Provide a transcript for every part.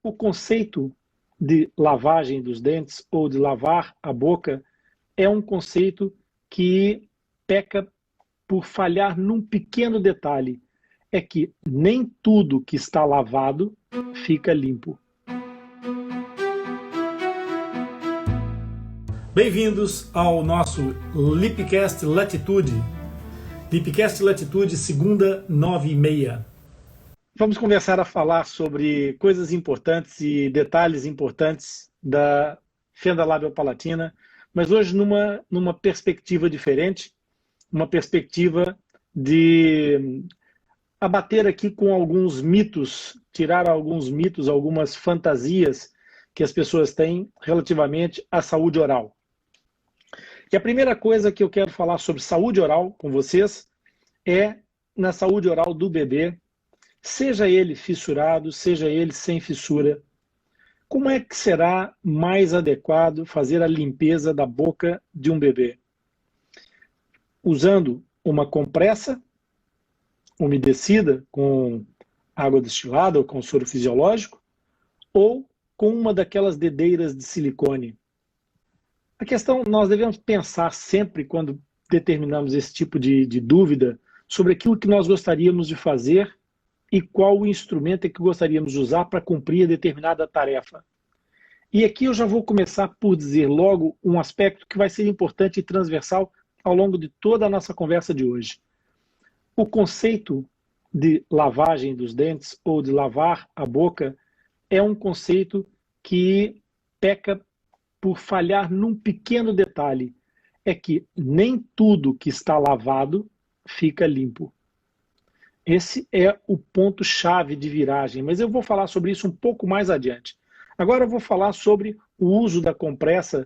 O conceito de lavagem dos dentes ou de lavar a boca é um conceito que peca por falhar num pequeno detalhe. É que nem tudo que está lavado fica limpo. Bem-vindos ao nosso Lipcast Latitude. Lipcast Latitude, segunda, 9h30. Vamos começar a falar sobre coisas importantes e detalhes importantes da fenda labial-palatina, mas hoje numa perspectiva diferente, uma perspectiva de abater aqui com alguns mitos, tirar alguns mitos, algumas fantasias que as pessoas têm relativamente à saúde oral. E a primeira coisa que eu quero falar sobre saúde oral com vocês é na saúde oral do bebê, seja ele fissurado, seja ele sem fissura. Como é que será mais adequado fazer a limpeza da boca de um bebê? Usando uma compressa umedecida com água destilada ou com soro fisiológico, ou com uma daquelas dedeiras de silicone. A questão, nós devemos pensar sempre, quando determinamos esse tipo de dúvida, sobre aquilo que nós gostaríamos de fazer e qual o instrumento é que gostaríamos de usar para cumprir determinada tarefa. E aqui eu já vou começar por dizer logo um aspecto que vai ser importante e transversal ao longo de toda a nossa conversa de hoje. O conceito de lavagem dos dentes ou de lavar a boca é um conceito que peca por falhar num pequeno detalhe. É que nem tudo que está lavado fica limpo. Esse é o ponto-chave de viragem, mas eu vou falar sobre isso um pouco mais adiante. Agora eu vou falar sobre o uso da compressa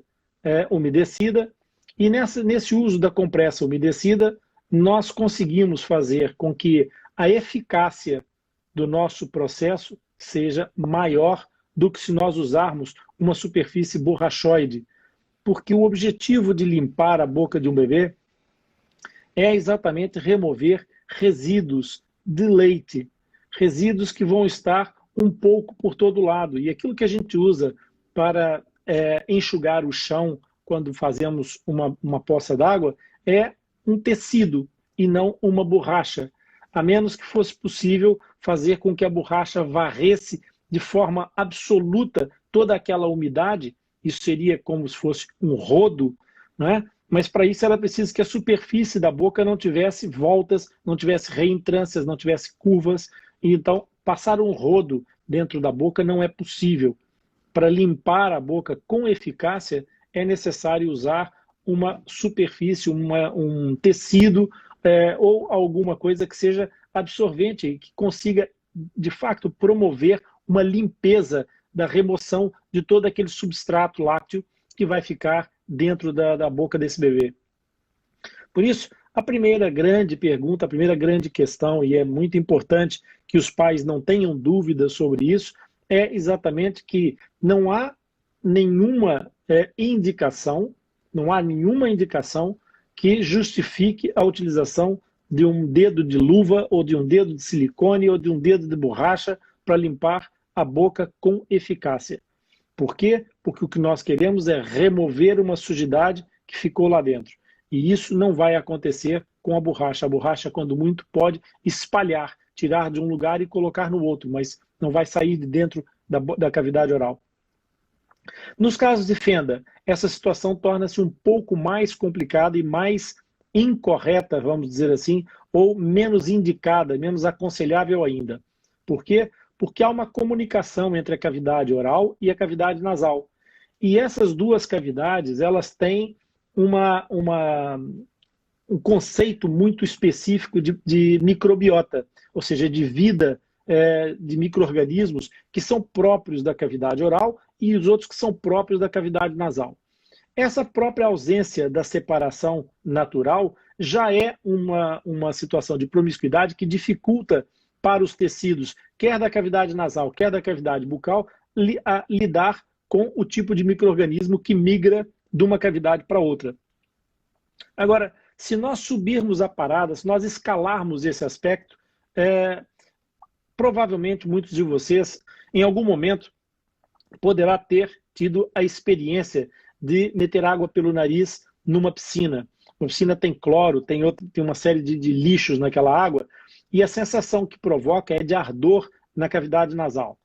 umedecida, e nesse uso da compressa umedecida, nós conseguimos fazer com que a eficácia do nosso processo seja maior do que se nós usarmos uma superfície borrachoide, porque o objetivo de limpar a boca de um bebê é exatamente remover resíduos de leite, resíduos que vão estar um pouco por todo lado. E aquilo que a gente usa para enxugar o chão quando fazemos uma poça d'água é um tecido e não uma borracha, a menos que fosse possível fazer com que a borracha varresse de forma absoluta toda aquela umidade. Isso seria como se fosse um rodo, né? Mas para isso ela precisa que a superfície da boca não tivesse voltas, não tivesse reentrâncias, não tivesse curvas. E então, passar um rodo dentro da boca não é possível. Para limpar a boca com eficácia, é necessário usar uma superfície, um tecido ou alguma coisa que seja absorvente e que consiga, de fato, promover uma limpeza da remoção de todo aquele substrato lácteo que vai ficar dentro da boca desse bebê. Por isso, a primeira grande pergunta, a primeira grande questão, e é muito importante que os pais não tenham dúvidas sobre isso, é exatamente que não há nenhuma indicação que justifique a utilização de um dedo de luva, ou de um dedo de silicone, ou de um dedo de borracha para limpar a boca com eficácia. Por quê? Porque o que nós queremos é remover uma sujidade que ficou lá dentro. E isso não vai acontecer com a borracha. A borracha, quando muito, pode espalhar, tirar de um lugar e colocar no outro, mas não vai sair de dentro da cavidade oral. Nos casos de fenda, essa situação torna-se um pouco mais complicada e mais incorreta, vamos dizer assim, ou menos indicada, menos aconselhável ainda. Por quê? Porque há uma comunicação entre a cavidade oral e a cavidade nasal. E essas duas cavidades, elas têm um conceito muito específico de microbiota, ou seja, de vida de micro-organismos que são próprios da cavidade oral e os outros que são próprios da cavidade nasal. Essa própria ausência da separação natural já é uma situação de promiscuidade que dificulta para os tecidos, quer da cavidade nasal, quer da cavidade bucal, a lidar com o tipo de micro-organismo que migra de uma cavidade para outra. Agora, se nós subirmos a parada, se nós escalarmos esse aspecto, provavelmente muitos de vocês, em algum momento, poderá ter tido a experiência de meter água pelo nariz numa piscina. Uma piscina tem cloro, tem uma série de lixos naquela água, e a sensação que provoca é de ardor na cavidade nasal.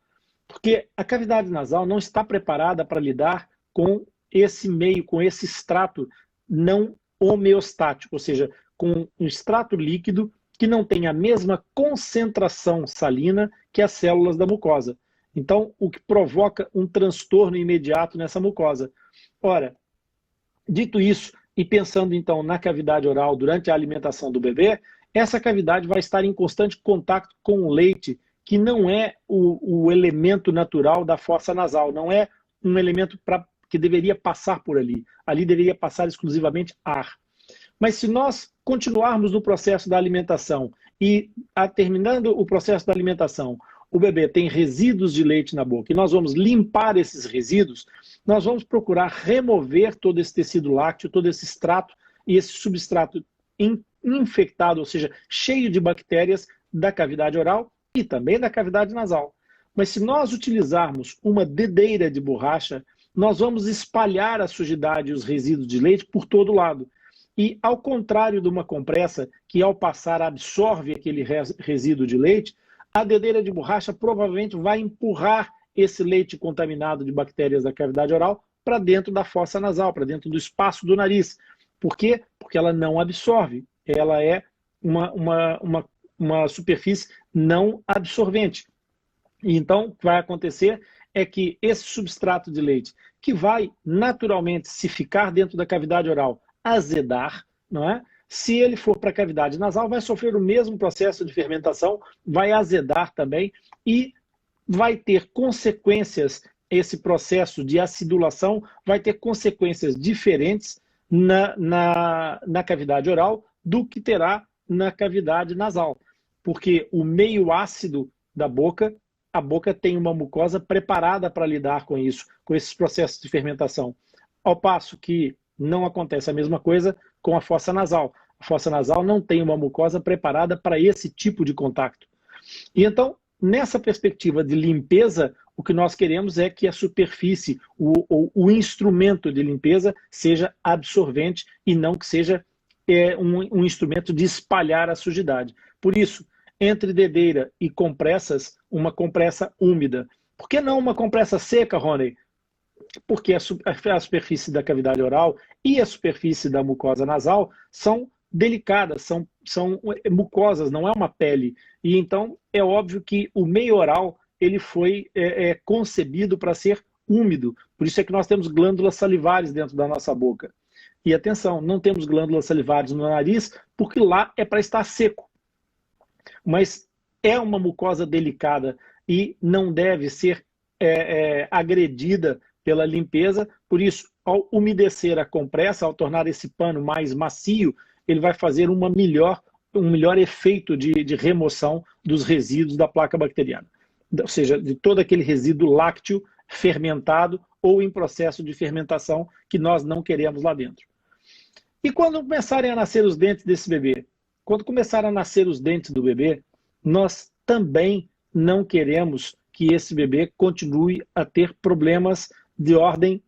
Porque a cavidade nasal não está preparada para lidar com esse meio, com esse extrato não homeostático, ou seja, com um extrato líquido que não tem a mesma concentração salina que as células da mucosa. Então, o que provoca um transtorno imediato nessa mucosa. Ora, dito isso, e pensando então na cavidade oral durante a alimentação do bebê, essa cavidade vai estar em constante contato com o leite, que não é o elemento natural da fossa nasal, não é um elemento que deveria passar por ali. Ali deveria passar exclusivamente ar. Mas se nós continuarmos no processo da alimentação e, terminando o processo da alimentação, o bebê tem resíduos de leite na boca e nós vamos limpar esses resíduos, nós vamos procurar remover todo esse tecido lácteo, todo esse extrato e esse substrato infectado, ou seja, cheio de bactérias da cavidade oral e também da cavidade nasal. Mas se nós utilizarmos uma dedeira de borracha, nós vamos espalhar a sujidade e os resíduos de leite por todo lado. E ao contrário de uma compressa, que ao passar absorve aquele resíduo de leite, a dedeira de borracha provavelmente vai empurrar esse leite contaminado de bactérias da cavidade oral para dentro da fossa nasal, para dentro do espaço do nariz. Por quê? Porque ela não absorve. Ela é uma superfície não absorvente. E então, o que vai acontecer é que esse substrato de leite, que vai naturalmente, se ficar dentro da cavidade oral, azedar, não é? Se ele for para a cavidade nasal, vai sofrer o mesmo processo de fermentação, vai azedar também e vai ter consequências, esse processo de acidulação vai ter consequências diferentes na cavidade oral do que terá na cavidade nasal. Porque o meio ácido da boca, a boca tem uma mucosa preparada para lidar com isso, com esses processos de fermentação. Ao passo que não acontece a mesma coisa com a fossa nasal. A fossa nasal não tem uma mucosa preparada para esse tipo de contato. E então, nessa perspectiva de limpeza, o que nós queremos é que a superfície, o instrumento de limpeza, seja absorvente e não que seja um instrumento de espalhar a sujidade. Por isso, entre dedeira e compressas, uma compressa úmida. Por que não uma compressa seca, Rony? Porque a superfície da cavidade oral e a superfície da mucosa nasal são delicadas, são mucosas, não é uma pele. E então é óbvio que o meio oral ele foi concebido para ser úmido. Por isso é que nós temos glândulas salivares dentro da nossa boca. E atenção, não temos glândulas salivares no nariz, porque lá é para estar seco. Mas é uma mucosa delicada e não deve ser agredida pela limpeza. Por isso, ao umedecer a compressa, ao tornar esse pano mais macio, ele vai fazer um melhor efeito de remoção dos resíduos da placa bacteriana. Ou seja, de todo aquele resíduo lácteo fermentado ou em processo de fermentação que nós não queremos lá dentro. E quando começarem a nascer os dentes desse bebê? Quando começarem a nascer os dentes do bebê, nós também não queremos que esse bebê continue a ter problemas de ordem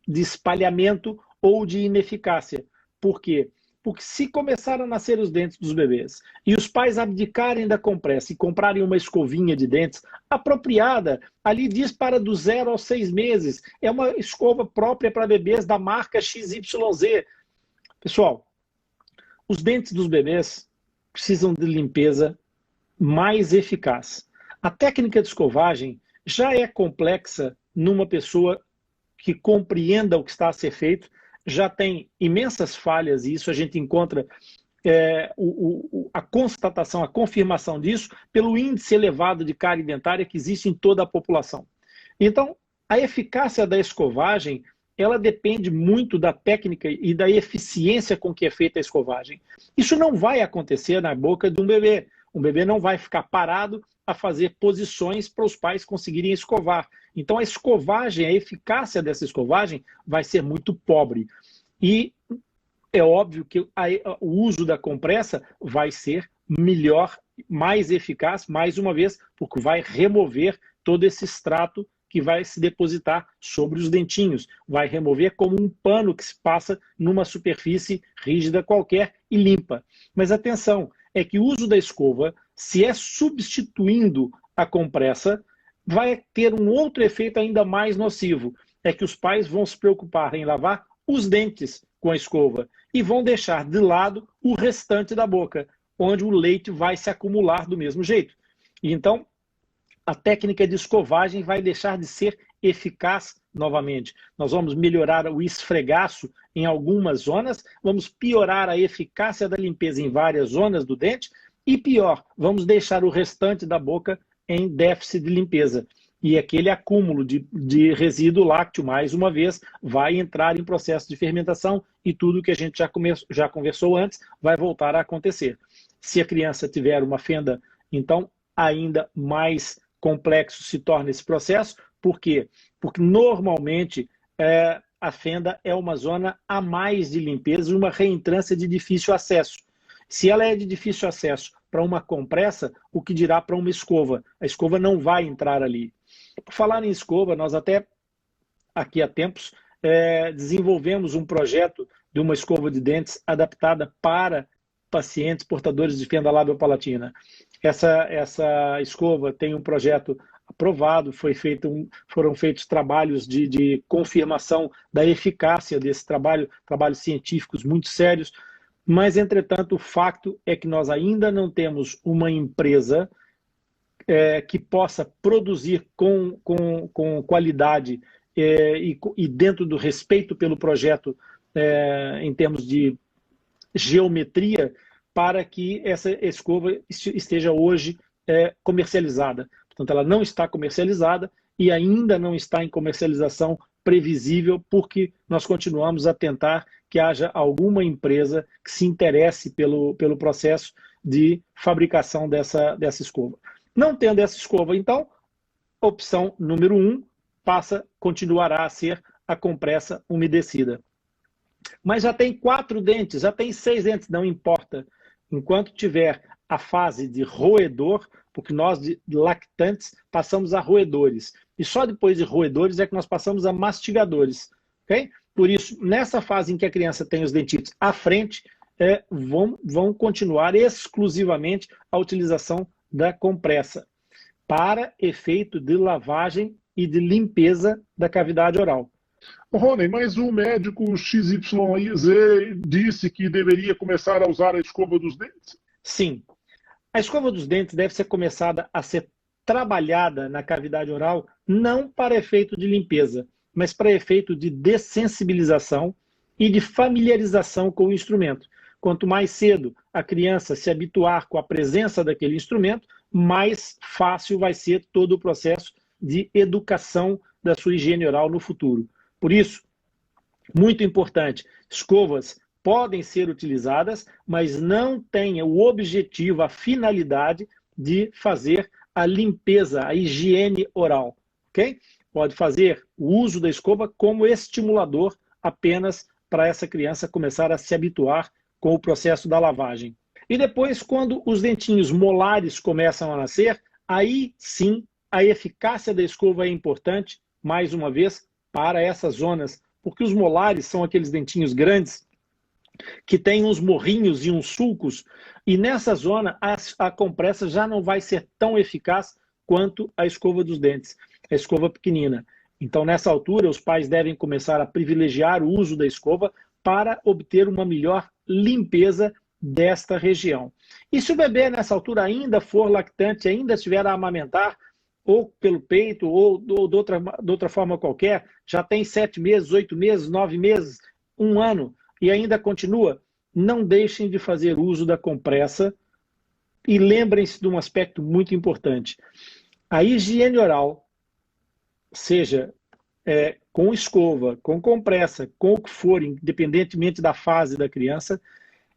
de espalhamento ou de ineficácia. Por quê? Porque se começar a nascer os dentes dos bebês e os pais abdicarem da compressa e comprarem uma escovinha de dentes apropriada, ali diz para do 0 aos 6 meses, é uma escova própria para bebês da marca XYZ. Pessoal, os dentes dos bebês precisam de limpeza mais eficaz. A técnica de escovagem já é complexa numa pessoa que compreenda o que está a ser feito, já tem imensas falhas, e isso a gente encontra a constatação, a confirmação disso, pelo índice elevado de cárie dentária que existe em toda a população. Então, a eficácia da escovagem, ela depende muito da técnica e da eficiência com que é feita a escovagem. Isso não vai acontecer na boca de um bebê. Um bebê não vai ficar parado a fazer posições para os pais conseguirem escovar. Então a escovagem, a eficácia dessa escovagem vai ser muito pobre. E é óbvio que o uso da compressa vai ser melhor, mais eficaz, mais uma vez, porque vai remover todo esse extrato que vai se depositar sobre os dentinhos, vai remover como um pano que se passa numa superfície rígida qualquer e limpa. Mas atenção, é que o uso da escova, se é substituindo a compressa, vai ter um outro efeito ainda mais nocivo, é que os pais vão se preocupar em lavar os dentes com a escova e vão deixar de lado o restante da boca, onde o leite vai se acumular do mesmo jeito. E então, a técnica de escovagem vai deixar de ser eficaz novamente. Nós vamos melhorar o esfregaço em algumas zonas, vamos piorar a eficácia da limpeza em várias zonas do dente e pior, vamos deixar o restante da boca em déficit de limpeza. E aquele acúmulo de resíduo lácteo, mais uma vez, vai entrar em processo de fermentação e tudo que a gente já conversou antes vai voltar a acontecer. Se a criança tiver uma fenda, então ainda mais complexo se torna esse processo. Por quê? Porque normalmente a fenda é uma zona a mais de limpeza e uma reentrância de difícil acesso. Se ela é de difícil acesso para uma compressa, o que dirá para uma escova? A escova não vai entrar ali. Por falar em escova, nós até aqui há tempos desenvolvemos um projeto de uma escova de dentes adaptada para pacientes portadores de fenda lábio-palatina. Essa escova tem um projeto aprovado, foram feitos trabalhos de confirmação da eficácia desse trabalho, trabalhos científicos muito sérios, mas, entretanto, o fato é que nós ainda não temos uma empresa que possa produzir com qualidade e dentro do respeito pelo projeto em termos de geometria, para que essa escova esteja hoje comercializada. Portanto, ela não está comercializada e ainda não está em comercialização previsível, porque nós continuamos a tentar que haja alguma empresa que se interesse pelo processo de fabricação dessa escova. Não tendo essa escova, então, opção número 1 continuará a ser a compressa umedecida. Mas já tem 4 dentes, já tem 6 dentes, não importa. Enquanto tiver a fase de roedor, porque nós de lactantes passamos a roedores. E só depois de roedores é que nós passamos a mastigadores. Okay? Por isso, nessa fase em que a criança tem os dentitos à frente, vão continuar exclusivamente a utilização da compressa para efeito de lavagem e de limpeza da cavidade oral. Rony, mas o médico XYZ disse que deveria começar a usar a escova dos dentes? Sim. A escova dos dentes deve ser começada a ser trabalhada na cavidade oral não para efeito de limpeza, mas para efeito de dessensibilização e de familiarização com o instrumento. Quanto mais cedo a criança se habituar com a presença daquele instrumento, mais fácil vai ser todo o processo de educação da sua higiene oral no futuro. Por isso, muito importante, escovas podem ser utilizadas, mas não têm o objetivo, a finalidade de fazer a limpeza, a higiene oral. Okay? Pode fazer o uso da escova como estimulador apenas para essa criança começar a se habituar com o processo da lavagem. E depois, quando os dentinhos molares começam a nascer, aí sim a eficácia da escova é importante, mais uma vez, para essas zonas, porque os molares são aqueles dentinhos grandes que têm uns morrinhos e uns sulcos, e nessa zona a compressa já não vai ser tão eficaz quanto a escova dos dentes, a escova pequenina. Então, nessa altura, os pais devem começar a privilegiar o uso da escova para obter uma melhor limpeza desta região. E se o bebê, nessa altura, ainda for lactante, ainda estiver a amamentar, ou pelo peito, ou de outra forma qualquer, já tem 7 meses, 8 meses, 9 meses, 1 ano, e ainda continua, não deixem de fazer uso da compressa e lembrem-se de um aspecto muito importante. A higiene oral, seja com escova, com compressa, com o que for, independentemente da fase da criança,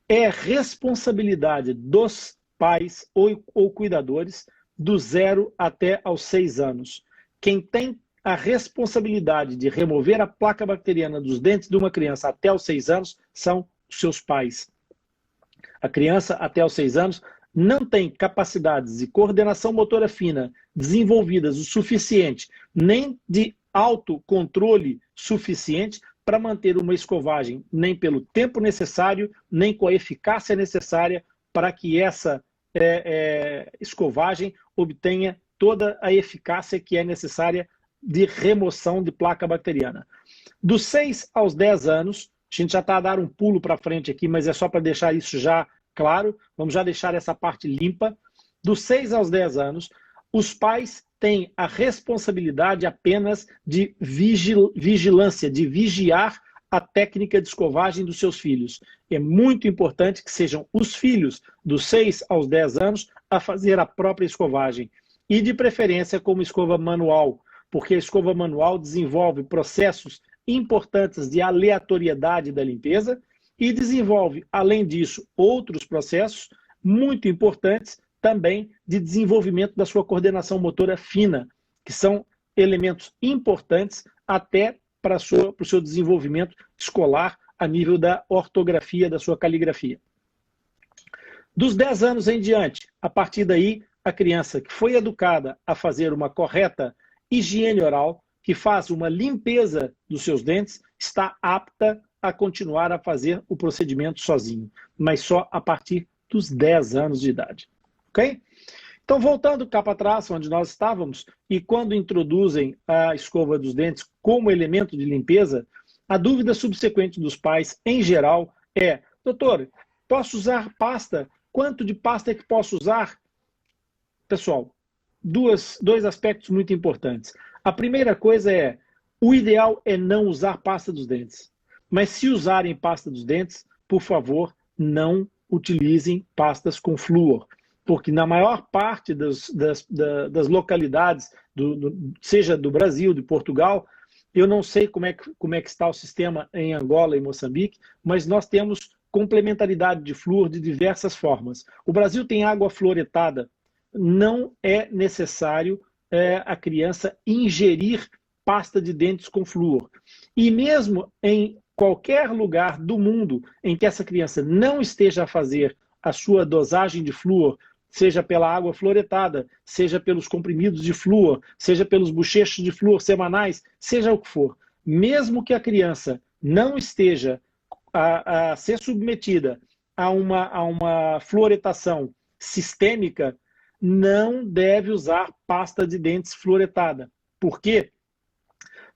é responsabilidade dos pais ou cuidadores do 0 até aos 6 anos. Quem tem a responsabilidade de remover a placa bacteriana dos dentes de uma criança até aos 6 anos são os seus pais. A criança até aos 6 anos não tem capacidades de coordenação motora fina desenvolvidas o suficiente, nem de autocontrole suficiente para manter uma escovagem, nem pelo tempo necessário, nem com a eficácia necessária para que essa escovagem obtenha toda a eficácia que é necessária de remoção de placa bacteriana. Dos 6 aos 10 anos, a gente já está a dar um pulo para frente aqui, mas é só para deixar isso já claro, vamos já deixar essa parte limpa. Dos 6 aos 10 anos, os pais têm a responsabilidade apenas de vigilância, de vigiar a técnica de escovagem dos seus filhos. É muito importante que sejam os filhos dos 6 aos 10 anos a fazer a própria escovagem. E de preferência como escova manual, porque a escova manual desenvolve processos importantes de aleatoriedade da limpeza e desenvolve, além disso, outros processos muito importantes também de desenvolvimento da sua coordenação motora fina, que são elementos importantes até para o seu desenvolvimento escolar a nível da ortografia, da sua caligrafia. Dos 10 anos em diante, a partir daí, a criança que foi educada a fazer uma correta higiene oral, que faz uma limpeza dos seus dentes, está apta a continuar a fazer o procedimento sozinho, mas só a partir dos 10 anos de idade. Ok? Então, voltando cá para trás, onde nós estávamos, e quando introduzem a escova dos dentes como elemento de limpeza, a dúvida subsequente dos pais, em geral, é: doutor, posso usar pasta? Quanto de pasta é que posso usar? Pessoal, dois aspectos muito importantes. A primeira coisa é, o ideal é não usar pasta dos dentes. Mas se usarem pasta dos dentes, por favor, não utilizem pastas com flúor. Porque na maior parte das localidades, seja do Brasil, de Portugal, eu não sei como é que está o sistema em Angola e Moçambique, mas nós temos complementaridade de flúor de diversas formas. O Brasil tem água fluoretada. Não é necessário a criança ingerir pasta de dentes com flúor. E mesmo em qualquer lugar do mundo em que essa criança não esteja a fazer a sua dosagem de flúor, seja pela água fluoretada, seja pelos comprimidos de flúor, seja pelos bochechos de flúor semanais, seja o que for, mesmo que a criança não esteja a ser submetida a uma fluoretação sistêmica, não deve usar pasta de dentes fluoretada. Por quê?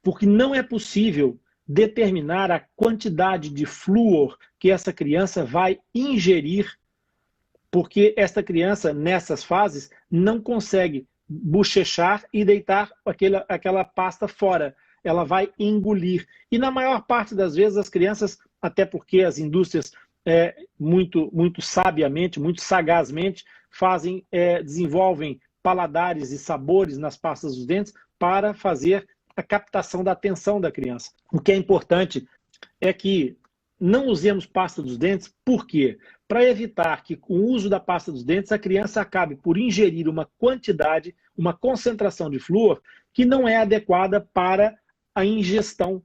Porque não é possível determinar a quantidade de flúor que essa criança vai ingerir, porque esta criança, nessas fases, não consegue bochechar e deitar aquela pasta fora. Ela vai engolir. E na maior parte das vezes as crianças, até porque as indústrias muito sabiamente, muito sagazmente, desenvolvem paladares e sabores nas pastas dos dentes para fazer a captação da atenção da criança. O que é importante é que não usemos pasta dos dentes, por quê? Para evitar que, com o uso da pasta dos dentes, a criança acabe por ingerir uma quantidade, uma concentração de flúor que não é adequada para a ingestão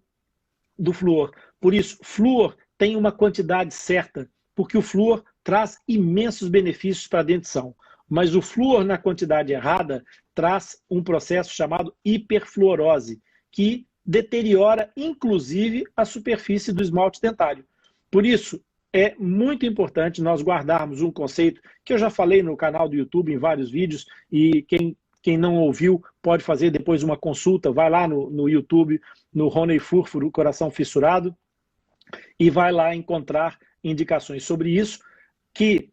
do flúor. Por isso, flúor tem uma quantidade certa, porque o flúor traz imensos benefícios para a dentição. Mas o flúor na quantidade errada traz um processo chamado hiperfluorose, que deteriora, inclusive, a superfície do esmalte dentário. Por isso, é muito importante nós guardarmos um conceito que eu já falei no canal do YouTube em vários vídeos, e quem não ouviu pode fazer depois uma consulta, vai lá no YouTube, no Rony Furfuro, Coração Fissurado, e vai lá encontrar indicações sobre isso, que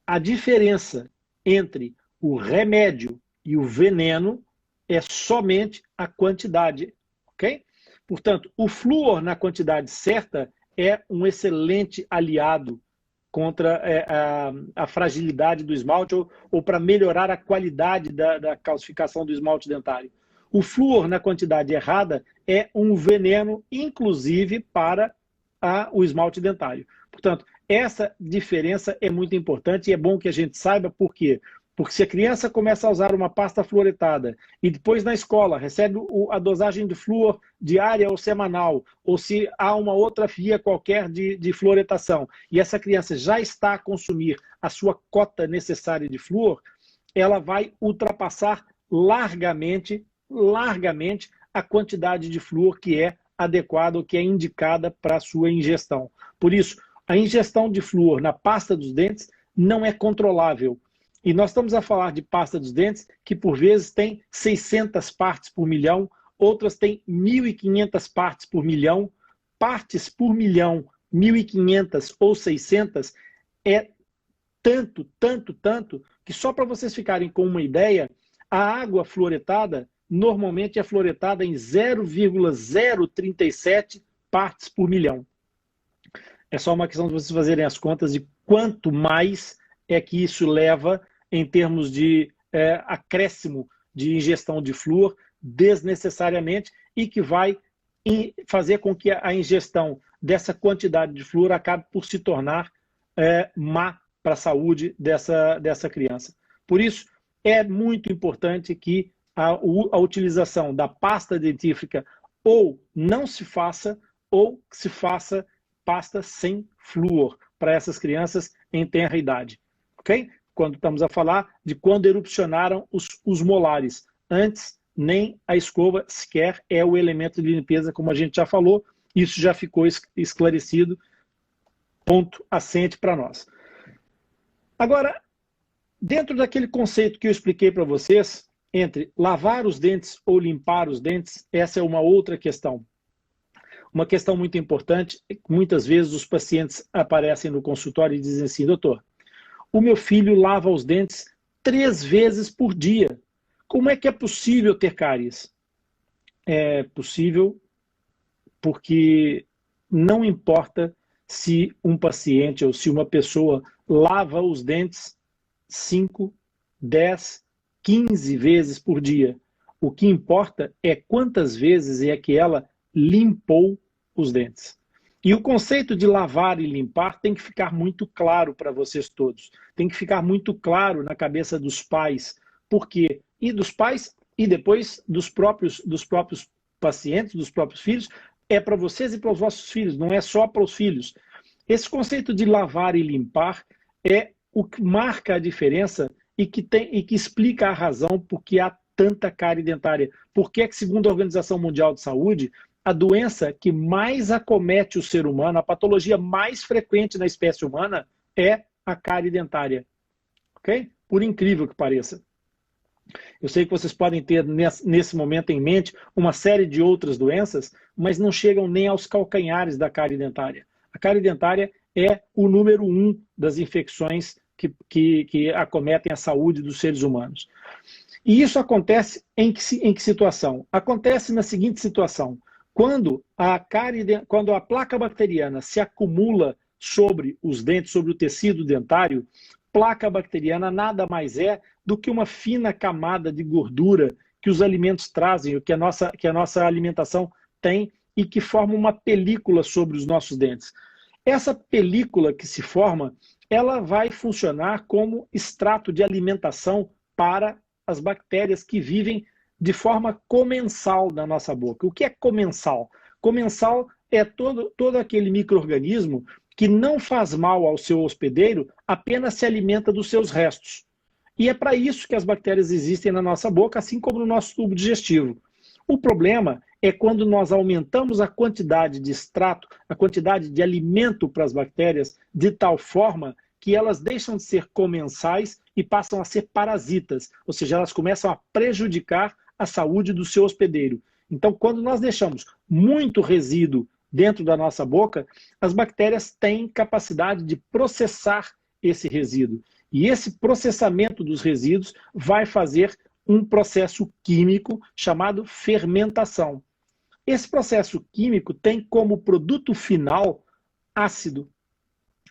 a diferença entre o remédio e o veneno é somente a quantidade, ok? Portanto, o flúor na quantidade certa é um excelente aliado contra a fragilidade do esmalte ou para melhorar a qualidade da calcificação do esmalte dentário. O flúor na quantidade errada é um veneno, inclusive, para o esmalte dentário. Portanto, essa diferença é muito importante e é bom que a gente saiba por quê? Porque se a criança começa a usar uma pasta fluoretada e depois na escola recebe a dosagem de flúor diária ou semanal, ou se há uma outra via qualquer de fluoretação, e essa criança já está a consumir a sua cota necessária de flúor, ela vai ultrapassar largamente a quantidade de flúor que é adequada ou que é indicada para a sua ingestão. Por isso, a ingestão de flúor na pasta dos dentes não é controlável. E nós estamos a falar de pasta dos dentes que, por vezes, tem 600 partes por milhão, outras têm 1.500 partes por milhão. Partes por milhão, 1.500 ou 600, é tanto, que só para vocês ficarem com uma ideia, a água fluoretada normalmente é fluoretada em 0,037 partes por milhão. É só uma questão de vocês fazerem as contas de quanto mais é que isso leva em termos de acréscimo de ingestão de flúor desnecessariamente e que vai fazer com que a ingestão dessa quantidade de flúor acabe por se tornar má para a saúde dessa criança. Por isso, é muito importante que a utilização da pasta dentífrica ou não se faça, ou que se faça pasta sem flúor para essas crianças em tenra idade. Ok? Quando estamos a falar de quando erupcionaram os molares. Antes, nem a escova sequer é o elemento de limpeza, como a gente já falou. Isso já ficou esclarecido, ponto assente para nós. Agora, dentro daquele conceito que eu expliquei para vocês, entre lavar os dentes ou limpar os dentes, essa é uma outra questão. Uma questão muito importante, muitas vezes os pacientes aparecem no consultório e dizem assim: doutor, o meu filho lava os dentes 3 vezes por dia. Como é que é possível ter cáries? É possível porque não importa se um paciente ou se uma pessoa lava os dentes 5, 10, 15 vezes por dia. O que importa é quantas vezes é que ela limpou os dentes. E o conceito de lavar e limpar tem que ficar muito claro para vocês todos. Tem que ficar muito claro na cabeça dos pais. Por quê? E dos pais e depois dos próprios pacientes, dos próprios filhos. É para vocês e para os vossos filhos, não é só para os filhos. Esse conceito de lavar e limpar é o que marca a diferença e que explica a razão por que há tanta cárie dentária. Por que, segundo a Organização Mundial de Saúde, a doença que mais acomete o ser humano, a patologia mais frequente na espécie humana, é a cárie dentária. Ok? Por incrível que pareça. Eu sei que vocês podem ter nesse momento em mente uma série de outras doenças, mas não chegam nem aos calcanhares da cárie dentária. A cárie dentária é o número 1 das infecções que acometem a saúde dos seres humanos. E isso acontece em que situação? Acontece na seguinte situação: quando a placa bacteriana se acumula sobre os dentes, sobre o tecido dentário, placa bacteriana nada mais é do que uma fina camada de gordura que os alimentos trazem, que a nossa alimentação tem, e que forma uma película sobre os nossos dentes. Essa película que se forma, ela vai funcionar como extrato de alimentação para as bactérias que vivem de forma comensal na nossa boca. O que é comensal? Comensal é todo aquele micro-organismo que não faz mal ao seu hospedeiro, apenas se alimenta dos seus restos. E é para isso que as bactérias existem na nossa boca, assim como no nosso tubo digestivo. O problema é quando nós aumentamos a quantidade de extrato, a quantidade de alimento para as bactérias, de tal forma que elas deixam de ser comensais e passam a ser parasitas, ou seja, elas começam a prejudicar a saúde do seu hospedeiro. Então, quando nós deixamos muito resíduo dentro da nossa boca, as bactérias têm capacidade de processar esse resíduo. E esse processamento dos resíduos vai fazer um processo químico chamado fermentação. Esse processo químico tem como produto final ácido.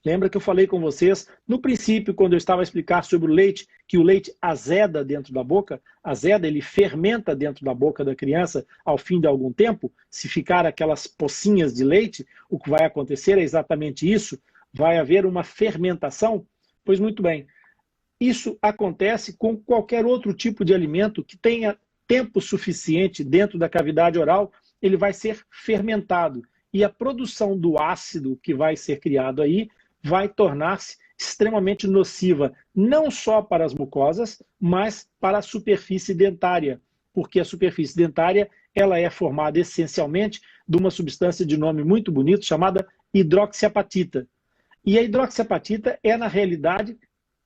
Lembra que eu falei com vocês no princípio, quando eu estava a explicar sobre o leite, que o leite azeda dentro da boca? Azeda, ele fermenta dentro da boca da criança ao fim de algum tempo. Se ficar aquelas pocinhas de leite, o que vai acontecer é exatamente isso. Vai haver uma fermentação. Pois muito bem. isso acontece com qualquer outro tipo de alimento que tenha tempo suficiente dentro da cavidade oral, ele vai ser fermentado. E a produção do ácido que vai ser criado aí vai tornar-se extremamente nociva, não só para as mucosas, mas para a superfície dentária, porque a superfície dentária ela é formada essencialmente de uma substância de nome muito bonito chamada hidroxiapatita. E a hidroxiapatita é, na realidade,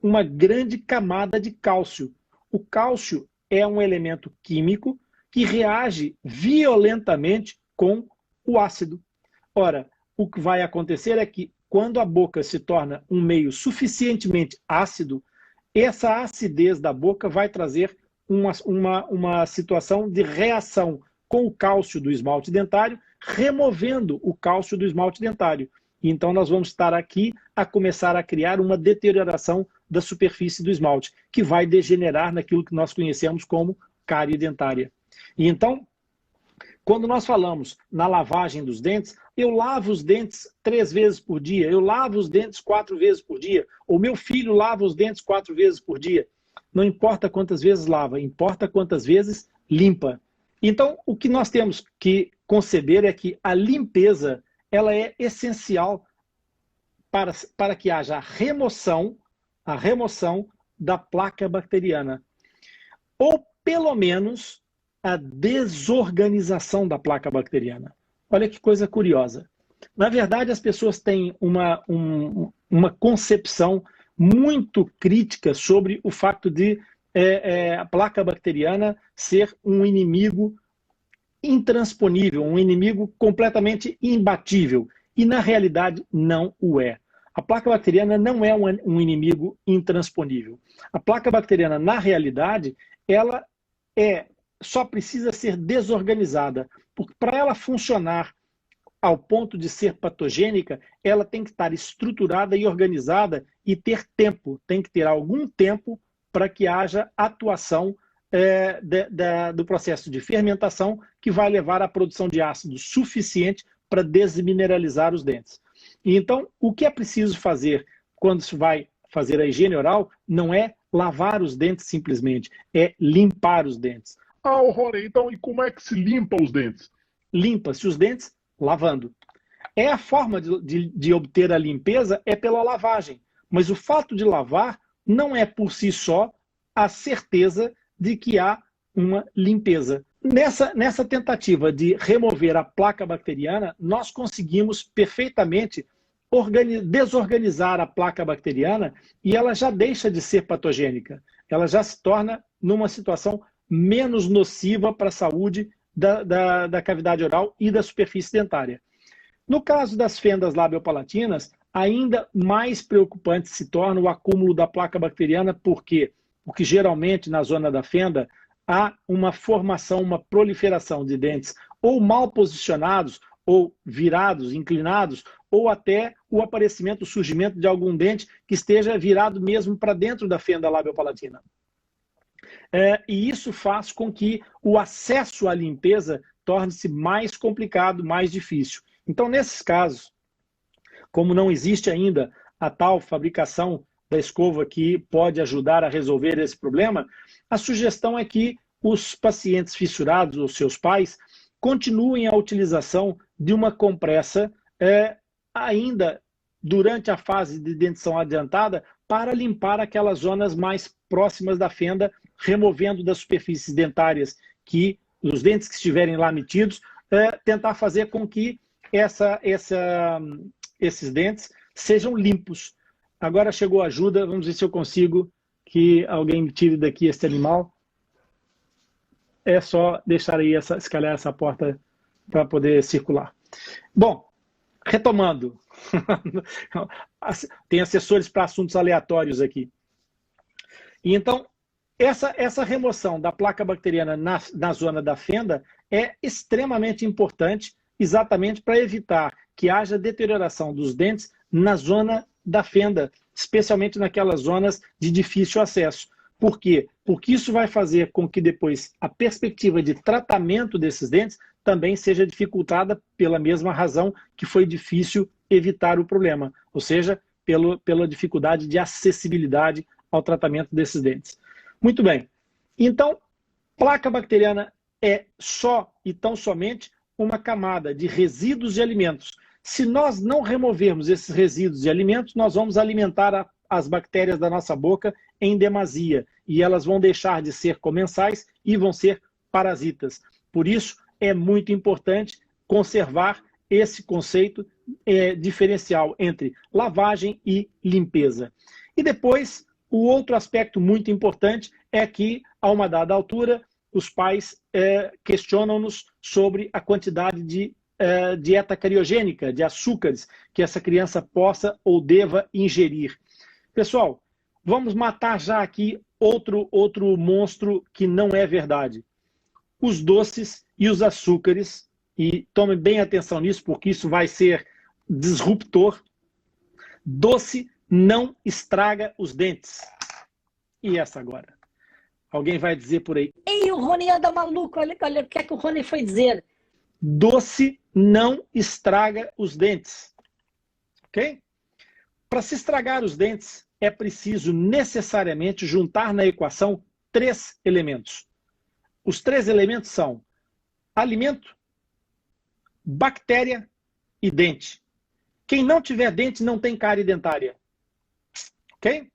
uma grande camada de cálcio. O cálcio é um elemento químico que reage violentamente com o ácido. Ora, o que vai acontecer é que quando a boca se torna um meio suficientemente ácido, essa acidez da boca vai trazer uma situação de reação com o cálcio do esmalte dentário, removendo o cálcio do esmalte dentário. Então nós vamos estar aqui a começar a criar uma deterioração da superfície do esmalte, que vai degenerar naquilo que nós conhecemos como cárie dentária. E então, quando nós falamos na lavagem dos dentes, eu lavo os dentes 3 vezes por dia, eu lavo os dentes 4 vezes por dia, ou meu filho lava os dentes 4 vezes por dia. Não importa quantas vezes lava, importa quantas vezes limpa. Então, o que nós temos que conceber é que a limpeza ela é essencial para que haja a remoção da placa bacteriana. Ou, pelo menos, a desorganização da placa bacteriana. Olha que coisa curiosa. Na verdade, as pessoas têm uma concepção muito crítica sobre o fato de a placa bacteriana ser um inimigo intransponível, um inimigo completamente imbatível. E, na realidade, não o é. A placa bacteriana não é um inimigo intransponível. A placa bacteriana, na realidade, ela só precisa ser desorganizada. Porque para ela funcionar ao ponto de ser patogênica, ela tem que estar estruturada e organizada e ter tempo. Tem que ter algum tempo para que haja atuação do processo de fermentação que vai levar à produção de ácido suficiente para desmineralizar os dentes. E então, o que é preciso fazer quando se vai fazer a higiene oral não é lavar os dentes simplesmente, é limpar os dentes. Rony, então, e como é que se limpa os dentes? Limpa-se os dentes lavando. A forma de obter a limpeza é pela lavagem, mas o fato de lavar não é por si só a certeza de que há uma limpeza. Nessa tentativa de remover a placa bacteriana, nós conseguimos perfeitamente desorganizar a placa bacteriana e ela já deixa de ser patogênica. Ela já se torna numa situação menos nociva para a saúde da cavidade oral e da superfície dentária. No caso das fendas labiopalatinas, ainda mais preocupante se torna o acúmulo da placa bacteriana, porque geralmente na zona da fenda há uma formação, uma proliferação de dentes ou mal posicionados, ou virados, inclinados, ou até o aparecimento, o surgimento de algum dente que esteja virado mesmo para dentro da fenda labiopalatina. E isso faz com que o acesso à limpeza torne-se mais complicado, mais difícil. Então, nesses casos, como não existe ainda a tal fabricação da escova que pode ajudar a resolver esse problema, a sugestão é que os pacientes fissurados, ou seus pais, continuem a utilização de uma compressa ainda durante a fase de dentição adiantada para limpar aquelas zonas mais próximas da fenda, removendo das superfícies dentárias que os dentes que estiverem lá metidos, tentar fazer com que esses dentes sejam limpos. Agora chegou a ajuda, vamos ver se eu consigo que alguém me tire daqui este animal. É só deixar aí, escalhar essa porta para poder circular. Bom, retomando. Tem assessores para assuntos aleatórios aqui. E então, essa remoção da placa bacteriana na zona da fenda é extremamente importante, exatamente para evitar que haja deterioração dos dentes na zona da fenda, especialmente naquelas zonas de difícil acesso. Por quê? Porque isso vai fazer com que depois a perspectiva de tratamento desses dentes também seja dificultada pela mesma razão que foi difícil evitar o problema, ou seja, pela dificuldade de acessibilidade ao tratamento desses dentes. Muito bem. Então, placa bacteriana é só e tão somente uma camada de resíduos de alimentos. Se nós não removermos esses resíduos de alimentos, nós vamos alimentar as bactérias da nossa boca em demasia. E elas vão deixar de ser comensais e vão ser parasitas. Por isso, é muito importante conservar esse conceito diferencial entre lavagem e limpeza. E depois, o outro aspecto muito importante é que, a uma dada altura, os pais questionam-nos sobre a quantidade de dieta cariogênica, de açúcares, que essa criança possa ou deva ingerir. Pessoal, vamos matar já aqui outro monstro que não é verdade. Os doces e os açúcares, e tomem bem atenção nisso, porque isso vai ser disruptor. Doce não estraga os dentes. E essa agora? Alguém vai dizer por aí. Ei, o Rony anda maluco, olha o que é que o Rony foi dizer. Doce não estraga os dentes. Ok? Para se estragar os dentes, é preciso necessariamente juntar na equação 3 elementos. Os 3 elementos são alimento, bactéria e dente. Quem não tiver dente não tem cárie dentária. Ok?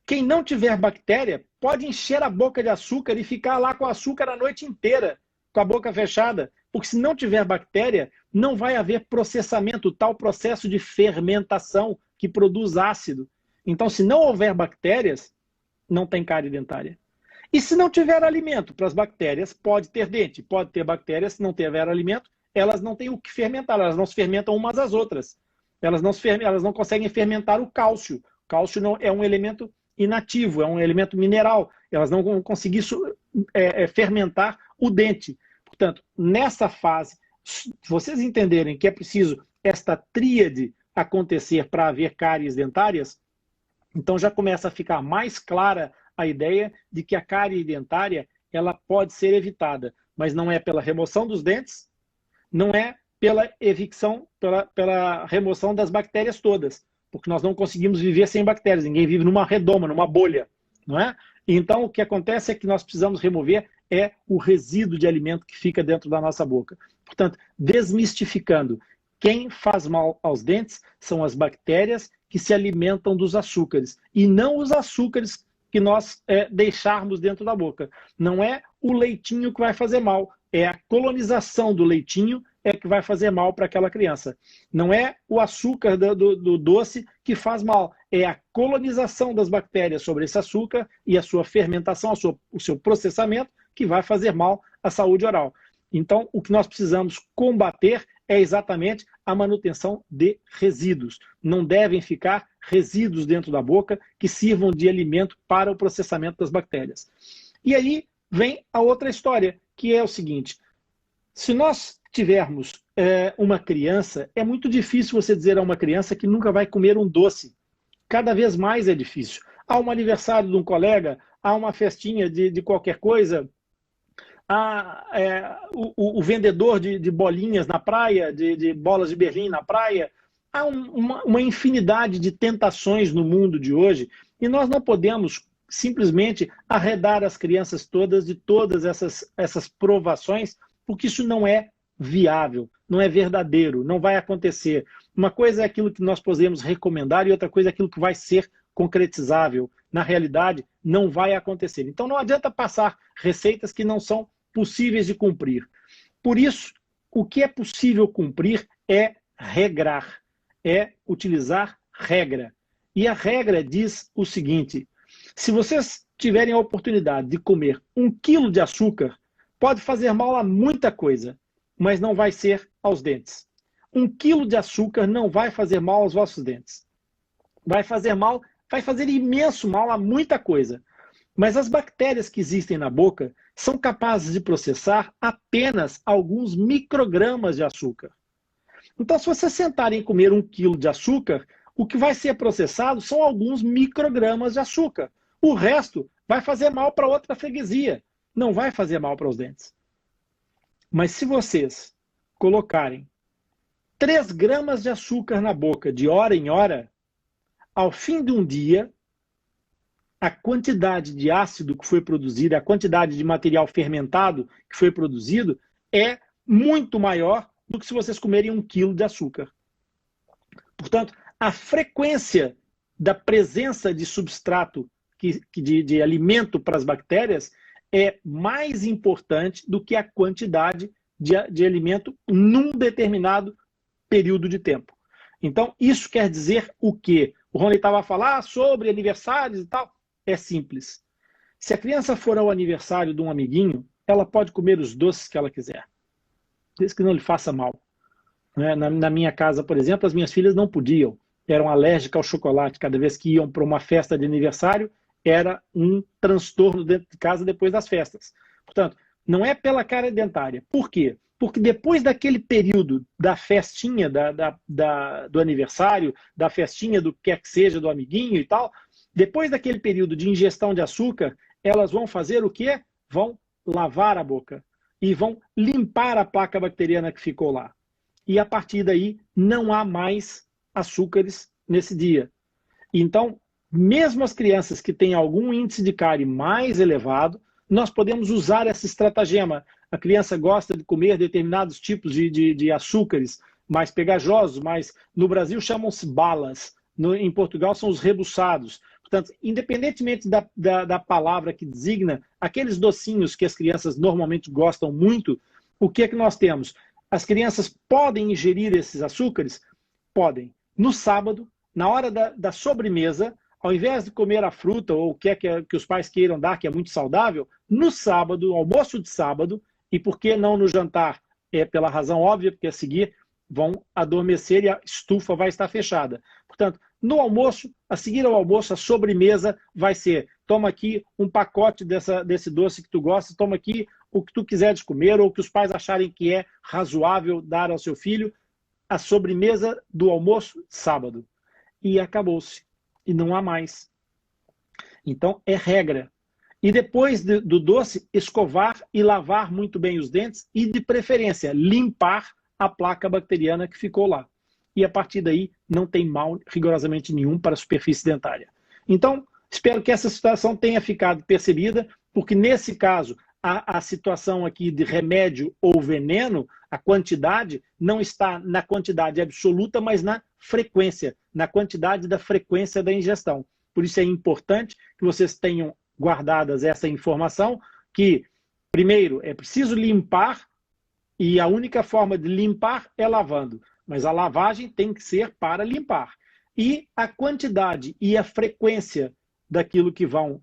Quem não tiver bactéria pode encher a boca de açúcar e ficar lá com açúcar a noite inteira, com a boca fechada. Porque se não tiver bactéria, não vai haver processamento, tal processo de fermentação que produz ácido. Então, se não houver bactérias, não tem cárie dentária. E se não tiver alimento para as bactérias, pode ter dente, pode ter bactérias, se não tiver alimento, elas não têm o que fermentar, elas não se fermentam umas às outras. Elas não conseguem fermentar o cálcio. O cálcio não, é um elemento inativo, é um elemento mineral. Elas não vão conseguir fermentar o dente. Portanto, nessa fase, se vocês entenderem que é preciso esta tríade acontecer para haver cáries dentárias, então já começa a ficar mais clara a ideia de que a cárie dentária ela pode ser evitada, mas não é pela remoção dos dentes, não é pela evicção, pela remoção das bactérias todas, porque nós não conseguimos viver sem bactérias, ninguém vive numa redoma, numa bolha, não é? Então o que acontece é que nós precisamos remover o resíduo de alimento que fica dentro da nossa boca. Portanto, desmistificando, quem faz mal aos dentes são as bactérias que se alimentam dos açúcares, e não os açúcares que nós deixarmos dentro da boca. Não é o leitinho que vai fazer mal, é a colonização do leitinho que vai fazer mal para aquela criança. Não é o açúcar do doce que faz mal, é a colonização das bactérias sobre esse açúcar e a sua fermentação, o seu processamento, que vai fazer mal à saúde oral. Então, o que nós precisamos combater é exatamente a manutenção de resíduos. Não devem ficar resíduos dentro da boca que sirvam de alimento para o processamento das bactérias. E aí vem a outra história, que é o seguinte: se nós tivermos uma criança, é muito difícil você dizer a uma criança que nunca vai comer um doce. Cada vez mais é difícil. Há um aniversário de um colega, há uma festinha de qualquer coisa, o vendedor de bolinhas na praia, de bolas de Berlim na praia. Há uma infinidade de tentações no mundo de hoje e nós não podemos simplesmente arredar as crianças todas de todas essas provações, porque isso não é viável, não é verdadeiro, não vai acontecer. Uma coisa é aquilo que nós podemos recomendar e outra coisa é aquilo que vai ser concretizável. Na realidade, não vai acontecer. Então não adianta passar receitas que não são possíveis de cumprir. Por isso, o que é possível cumprir é regrar, é utilizar regra. E a regra diz o seguinte: se vocês tiverem a oportunidade de comer 1 quilo de açúcar, pode fazer mal a muita coisa, mas não vai ser aos dentes. 1 quilo de açúcar não vai fazer mal aos vossos dentes. Vai fazer imenso mal a muita coisa. Mas as bactérias que existem na boca são capazes de processar apenas alguns microgramas de açúcar. Então, se vocês sentarem e comer 1 quilo de açúcar, o que vai ser processado são alguns microgramas de açúcar. O resto vai fazer mal para outra freguesia, não vai fazer mal para os dentes. Mas se vocês colocarem 3 gramas de açúcar na boca de hora em hora, ao fim de um dia, a quantidade de ácido que foi produzida, a quantidade de material fermentado que foi produzido é muito maior do que se vocês comerem 1 quilo de açúcar. Portanto, a frequência da presença de substrato, de alimento para as bactérias, é mais importante do que a quantidade de alimento num determinado período de tempo. Então, isso quer dizer o quê? O Rony estava a falar sobre aniversários e tal. É simples. Se a criança for ao aniversário de um amiguinho, ela pode comer os doces que ela quiser, desde que não lhe faça mal. Na minha casa, por exemplo, as minhas filhas não podiam. Eram alérgicas ao chocolate. Cada vez que iam para uma festa de aniversário, era um transtorno dentro de casa depois das festas. Portanto, não é pela cara dentária. Por quê? Porque depois daquele período da festinha, do aniversário, da festinha do que quer que seja, do amiguinho e tal, depois daquele período de ingestão de açúcar, elas vão fazer o quê? Vão lavar a boca e vão limpar a placa bacteriana que ficou lá. E a partir daí não há mais açúcares nesse dia. Então, mesmo as crianças que têm algum índice de cárie mais elevado, nós podemos usar esse estratagema. A criança gosta de comer determinados tipos de açúcares mais pegajosos, mas no Brasil chamam-se balas. Em Portugal são os rebuçados. Portanto, independentemente da palavra que designa, aqueles docinhos que as crianças normalmente gostam muito, o que é que nós temos? As crianças podem ingerir esses açúcares? Podem. No sábado, na hora da sobremesa, ao invés de comer a fruta ou o que é que os pais queiram dar, que é muito saudável, no sábado, almoço de sábado, e por que não no jantar? É pela razão óbvia, porque a seguir vão adormecer e a estufa vai estar fechada. Portanto, no almoço, a seguir ao almoço, a sobremesa vai ser: toma aqui um pacote desse doce que tu gosta, toma aqui o que tu quiseres comer, ou o que os pais acharem que é razoável dar ao seu filho, a sobremesa do almoço, sábado. E acabou-se. E não há mais. Então, é regra. E depois do doce, escovar e lavar muito bem os dentes e, de preferência, limpar a placa bacteriana que ficou lá. E a partir daí não tem mal rigorosamente nenhum para a superfície dentária. Então, espero que essa situação tenha ficado percebida, porque nesse caso, a situação aqui de remédio ou veneno, a quantidade não está na quantidade absoluta, mas na frequência, na quantidade da frequência da ingestão. Por isso é importante que vocês tenham guardadas essa informação, que, primeiro, é preciso limpar, e a única forma de limpar é lavando. Mas a lavagem tem que ser para limpar. E a quantidade e a frequência daquilo que vão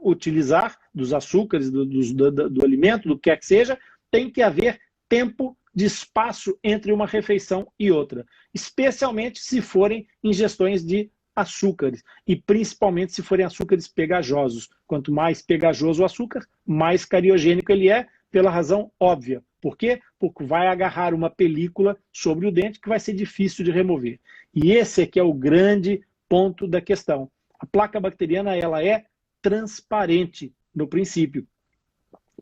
utilizar, dos açúcares, do alimento, do que quer que seja, tem que haver tempo de espaço entre uma refeição e outra. Especialmente se forem ingestões de açúcares. E principalmente se forem açúcares pegajosos. Quanto mais pegajoso o açúcar, mais cariogênico ele é, pela razão óbvia. Por quê? Porque vai agarrar uma película sobre o dente que vai ser difícil de remover. E esse aqui é o grande ponto da questão. A placa bacteriana ela é transparente no princípio.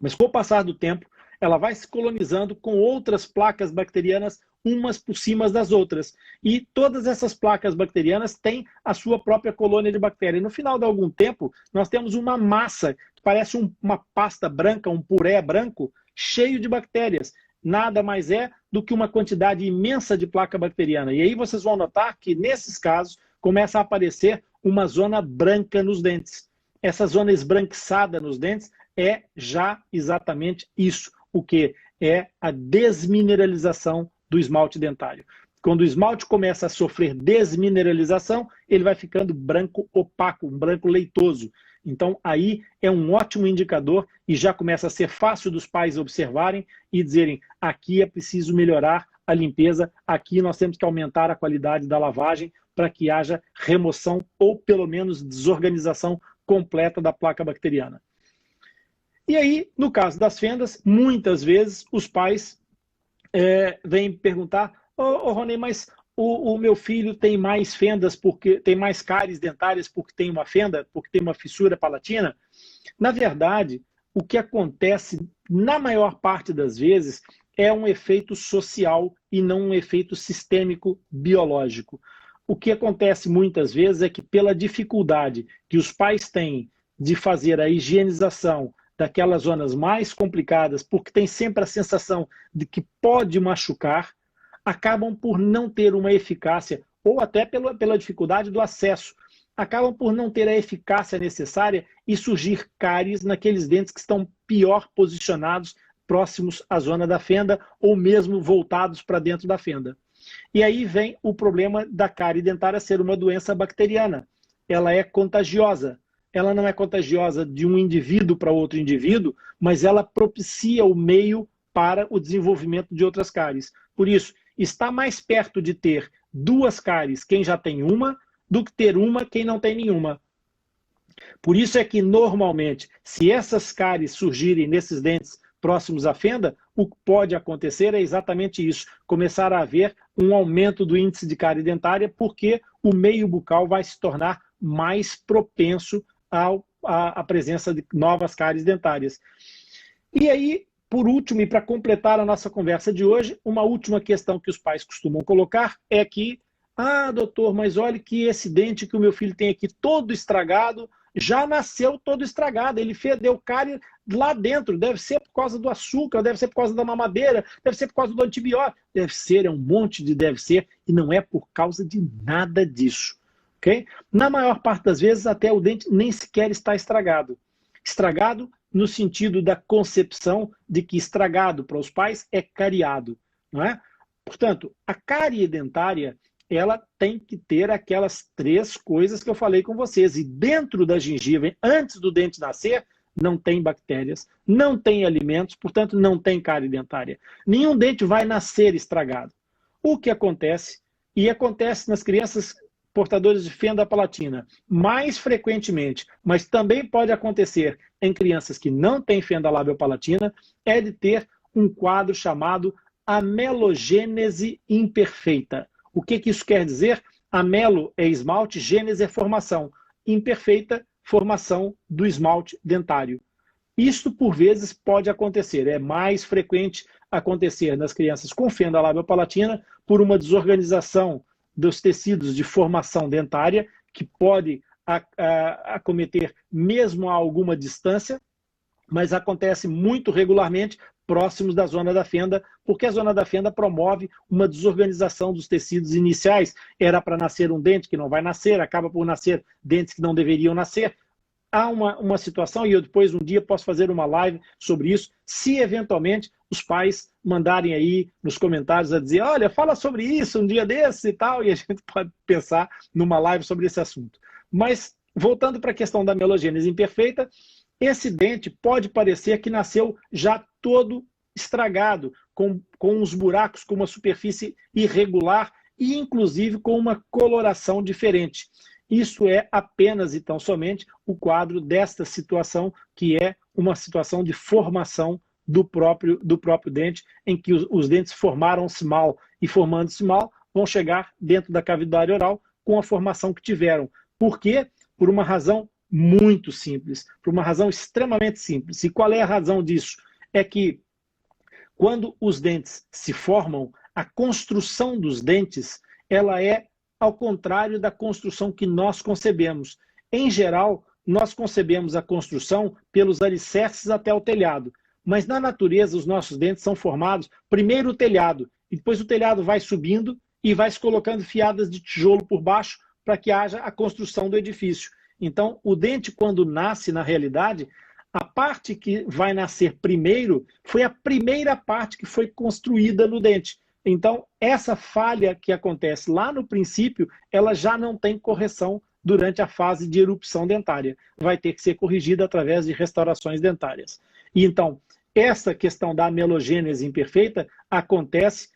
Mas com o passar do tempo, ela vai se colonizando com outras placas bacterianas, umas por cima das outras. E todas essas placas bacterianas têm a sua própria colônia de bactérias. E no final de algum tempo, nós temos uma massa que parece uma pasta branca, um puré branco, cheio de bactérias. Nada mais é do que uma quantidade imensa de placa bacteriana. E aí vocês vão notar que, nesses casos, começa a aparecer uma zona branca nos dentes. Essa zona esbranquiçada nos dentes é já exatamente isso. O que é a desmineralização do esmalte dentário. Quando o esmalte começa a sofrer desmineralização, ele vai ficando branco opaco, um branco leitoso. Então, aí é um ótimo indicador e já começa a ser fácil dos pais observarem e dizerem: aqui é preciso melhorar a limpeza, aqui nós temos que aumentar a qualidade da lavagem para que haja remoção ou, pelo menos, desorganização completa da placa bacteriana. E aí, no caso das fendas, muitas vezes os pais vêm perguntar: ô Rony, mas o meu filho tem mais fendas, porque tem mais cáries dentárias porque tem uma fenda, porque tem uma fissura palatina? Na verdade, o que acontece, na maior parte das vezes, é um efeito social e não um efeito sistêmico biológico. o que acontece muitas vezes é que pela dificuldade que os pais têm de fazer a higienização daquelas zonas mais complicadas, porque tem sempre a sensação de que pode machucar, acabam por não ter uma eficácia, ou até pela dificuldade do acesso, acabam por não ter a eficácia necessária e surgir cáries naqueles dentes que estão pior posicionados, próximos à zona da fenda, ou mesmo voltados para dentro da fenda. E aí vem o problema da cárie dentária ser uma doença bacteriana. Ela é contagiosa. Ela não é contagiosa de um indivíduo para outro indivíduo, mas ela propicia o meio para o desenvolvimento de outras cáries. Por isso, está mais perto de ter 2 cáries quem já tem uma, do que ter uma quem não tem nenhuma. Por isso é que, normalmente, se essas cáries surgirem nesses dentes próximos à fenda, o que pode acontecer é exatamente isso, começar a haver um aumento do índice de cárie dentária, porque o meio bucal vai se tornar mais propenso à presença de novas cáries dentárias. E aí, por último, e para completar a nossa conversa de hoje, uma última questão que os pais costumam colocar é que, doutor, mas olha que esse dente que o meu filho tem aqui todo estragado, já nasceu todo estragado, ele deu cárie lá dentro, deve ser por causa do açúcar, deve ser por causa da mamadeira, deve ser por causa do antibiótico, deve ser, é um monte de deve ser, e não é por causa de nada disso, ok? Na maior parte das vezes, até o dente nem sequer está estragado. Estragado no sentido da concepção de que estragado para os pais é cariado, não é? Portanto, a cárie dentária, ela tem que ter aquelas 3 coisas que eu falei com vocês. E dentro da gengiva, antes do dente nascer, não tem bactérias, não tem alimentos, portanto, não tem cárie dentária. Nenhum dente vai nascer estragado. O que acontece, e acontece nas crianças portadoras de fenda palatina, mais frequentemente, mas também pode acontecer em crianças que não têm fenda labiopalatina, é de ter um quadro chamado amelogênese imperfeita. O que isso quer dizer? Amelo é esmalte, gênese é formação. Imperfeita, formação do esmalte dentário. Isto, por vezes, pode acontecer. É mais frequente acontecer nas crianças com fenda labiopalatina por uma desorganização dos tecidos de formação dentária, que pode acometer mesmo a alguma distância, mas acontece muito regularmente próximos da zona da fenda, porque a zona da fenda promove uma desorganização dos tecidos iniciais. Era para nascer um dente que não vai nascer, acaba por nascer dentes que não deveriam nascer. Há uma situação, e eu depois um dia posso fazer uma live sobre isso, se eventualmente os pais mandarem aí nos comentários a dizer, olha, fala sobre isso um dia desses e tal, e a gente pode pensar numa live sobre esse assunto. Mas, voltando para a questão da amelogênese imperfeita, esse dente pode parecer que nasceu já todo estragado, com uns buracos, com uma superfície irregular e, inclusive, com uma coloração diferente. Isso é apenas e tão somente o quadro desta situação, que é uma situação de formação do próprio dente, em que os dentes formaram-se mal, e formando-se mal, vão chegar dentro da cavidade oral com a formação que tiveram. Por quê? Por uma razão muito simples, por uma razão extremamente simples. E qual é a razão disso? É que quando os dentes se formam, a construção dos dentes, ela é ao contrário da construção que nós concebemos. Em geral, nós concebemos a construção pelos alicerces até o telhado. Mas na natureza, os nossos dentes são formados primeiro o telhado, e depois o telhado vai subindo e vai se colocando fiadas de tijolo por baixo para que haja a construção do edifício. Então, o dente, quando nasce, na realidade, a parte que vai nascer primeiro foi a primeira parte que foi construída no dente. Então, essa falha que acontece lá no princípio, ela já não tem correção durante a fase de erupção dentária. Vai ter que ser corrigida através de restaurações dentárias. E então, essa questão da amelogênese imperfeita acontece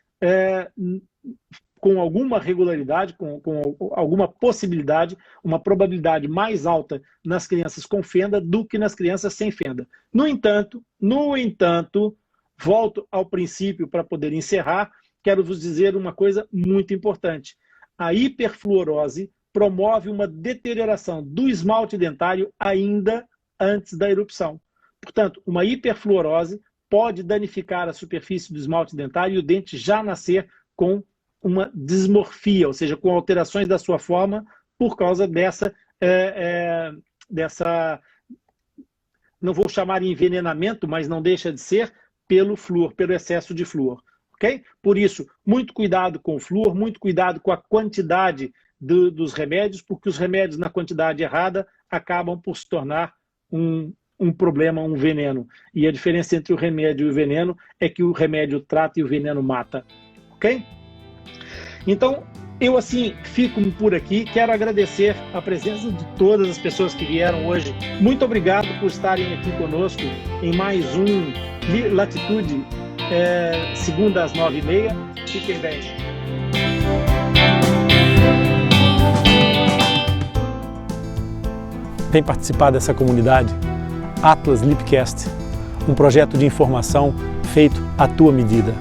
com alguma regularidade, com alguma possibilidade, uma probabilidade mais alta nas crianças com fenda do que nas crianças sem fenda. No entanto, volto ao princípio para poder encerrar, quero vos dizer uma coisa muito importante. A hiperfluorose promove uma deterioração do esmalte dentário ainda antes da erupção. Portanto, uma hiperfluorose pode danificar a superfície do esmalte dentário e o dente já nascer com uma dismorfia, ou seja, com alterações da sua forma por causa dessa, não vou chamar de envenenamento, mas não deixa de ser pelo flúor, pelo excesso de flúor. Okay? Por isso, muito cuidado com o flúor, muito cuidado com a quantidade dos remédios, porque os remédios na quantidade errada acabam por se tornar um problema, um veneno. E a diferença entre o remédio e o veneno é que o remédio trata e o veneno mata. Ok? Então, eu assim fico por aqui. Quero agradecer a presença de todas as pessoas que vieram hoje. Muito obrigado por estarem aqui conosco em mais um Latitude, segunda às 9h30. Fiquem bem. Vem participar dessa comunidade Atlas Lipcast, um projeto de informação feito à tua medida.